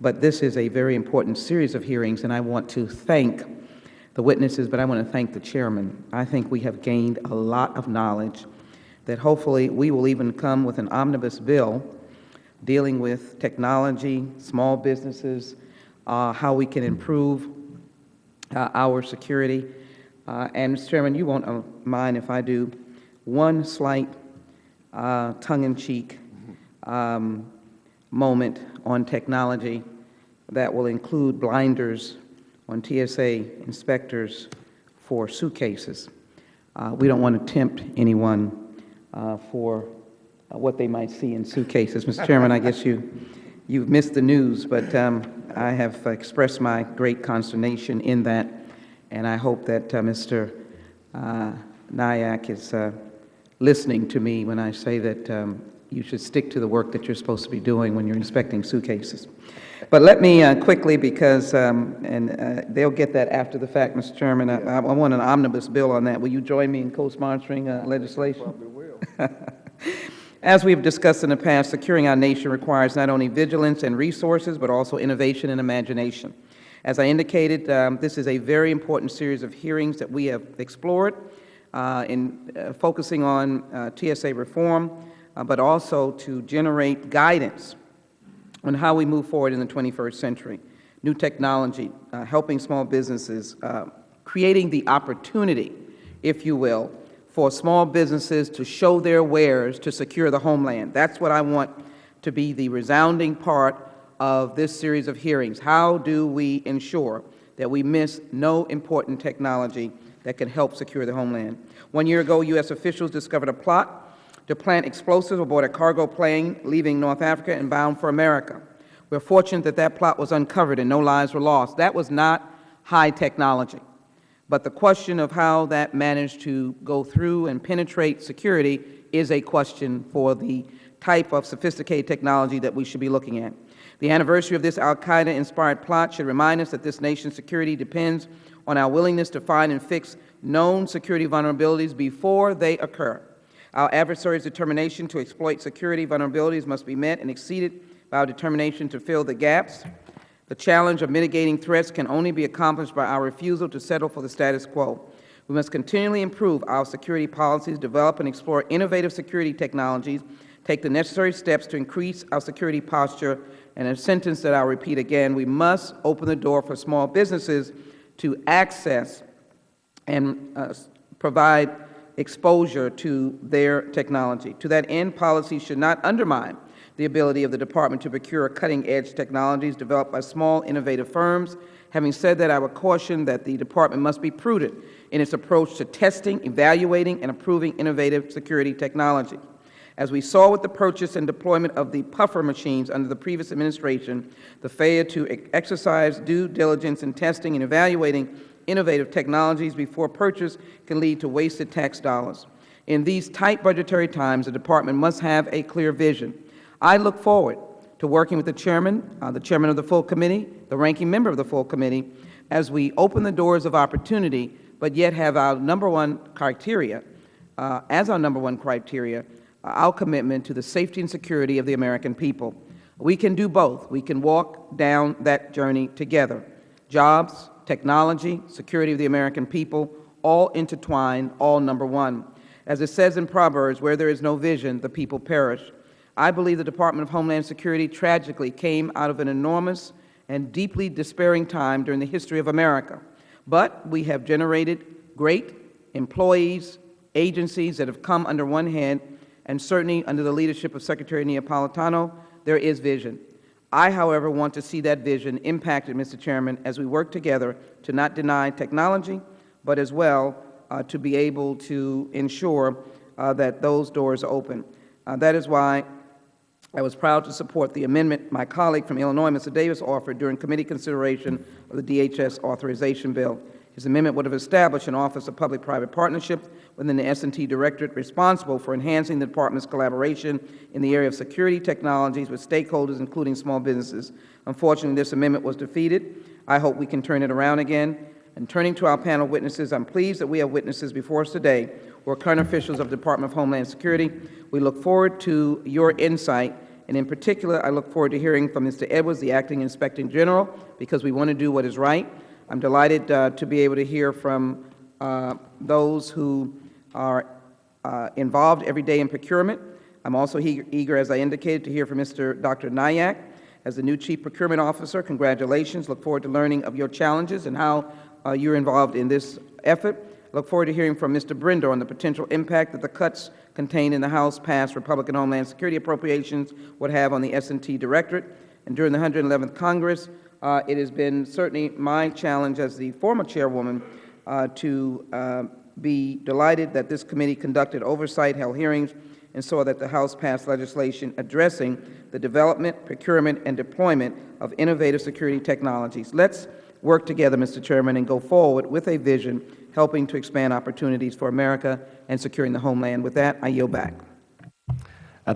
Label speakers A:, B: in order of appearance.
A: but this is a very important series of hearings, and I want to thank the witnesses, but I want to thank the chairman. I think we have gained a lot of knowledge that hopefully we will even come with an omnibus bill dealing with technology, small businesses, how we can improve our security. And Mr. Chairman, you won't mind if I do one slight tongue-in-cheek moment on technology that will include blinders on TSA inspectors for suitcases. We don't want to tempt anyone for what they might see in suitcases. Mr. Chairman, I guess you've missed the news, but I have expressed my great consternation in that, and I hope that Mr. Nyack is listening to me when I say that you should stick to the work that you're supposed to be doing when you're inspecting suitcases. But let me quickly, because, they'll get that after the fact, Mr. Chairman, I want an omnibus bill on that. Will you join me in co-sponsoring legislation?
B: Probably will.
A: As we've discussed in the past, securing our nation requires not only vigilance and resources, but also innovation and imagination. As I indicated, this is a very important series of hearings that we have explored in focusing on TSA reform, but also to generate guidance on how we move forward in the 21st century. New technology, helping small businesses, creating the opportunity, if you will, for small businesses to show their wares to secure the homeland. That's what I want to be the resounding part of this series of hearings. How do we ensure that we miss no important technology that can help secure the homeland? 1 year ago, U.S. officials discovered a plot to plant explosives aboard a cargo plane leaving North Africa and bound for America. We're fortunate that that plot was uncovered and no lives were lost. That was not high technology. But the question of how that managed to go through and penetrate security is a question for the type of sophisticated technology that we should be looking at. The anniversary of this al-Qaeda-inspired plot should remind us that this nation's security depends on our willingness to find and fix known security vulnerabilities before they occur. Our adversaries' determination to exploit security vulnerabilities must be met and exceeded by our determination to fill the gaps. The challenge of mitigating threats can only be accomplished by our refusal to settle for the status quo. We must continually improve our security policies, develop and explore innovative security technologies, take the necessary steps to increase our security posture, and a sentence that I'll repeat again, we must open the door for small businesses to access and provide exposure to their technology. To that end, policy should not undermine the ability of the Department to procure cutting-edge technologies developed by small, innovative firms. Having said that, I would caution that the Department must be prudent in its approach to testing, evaluating, and approving innovative security technology. As we saw with the purchase and deployment of the puffer machines under the previous administration, the failure to exercise due diligence in testing and evaluating innovative technologies before purchase can lead to wasted tax dollars. In these tight budgetary times, the Department must have a clear vision. I look forward to working with the chairman of the full committee, the ranking member of the full committee, as we open the doors of opportunity, but yet have our number one criteria, our commitment to the safety and security of the American people. We can do both. We can walk down that journey together. Jobs, technology, security of the American people, all intertwined, all number one. As it says in Proverbs, where there is no vision, the people perish. I believe the Department of Homeland Security tragically came out of an enormous and deeply despairing time during the history of America. But we have generated great employees, agencies that have come under one head, and certainly under the leadership of Secretary Napolitano, there is vision. I, however, want to see that vision impacted, Mr. Chairman, as we work together to not deny technology, but as well to be able to ensure that those doors are open. That is why I was proud to support the amendment my colleague from Illinois, Mr. Davis, offered during committee consideration of the DHS authorization bill. His amendment would have established an Office of Public-Private Partnerships within the S&T Directorate responsible for enhancing the Department's collaboration in the area of security technologies with stakeholders, including small businesses. Unfortunately, this amendment was defeated. I hope we can turn it around again. And turning to our panel of witnesses, I'm pleased that we have witnesses before us today who are current officials of the Department of Homeland Security. We look forward to your insight And in particular, I look forward to hearing from Mr. Edwards, the Acting Inspector General, because we want to do what is right. I'm delighted to be able to hear from those who are involved every day in procurement. I'm also eager, as I indicated, to hear from Dr. Nyack as the new Chief Procurement Officer. Congratulations. Look forward to learning of your challenges and how you're involved in this effort. Look forward to hearing from Mr. Brinder on the potential impact that the cuts contained in the House-passed Republican Homeland Security appropriations would have on the S&T Directorate. And during the 111th Congress, it has been certainly my challenge as the former chairwoman to be delighted that this committee conducted oversight, held hearings, and saw that the House passed legislation addressing the development, procurement, and deployment of innovative security technologies. Let's work together, Mr. Chairman, and go forward with a vision helping to expand opportunities for America and securing the homeland. With that, I yield back.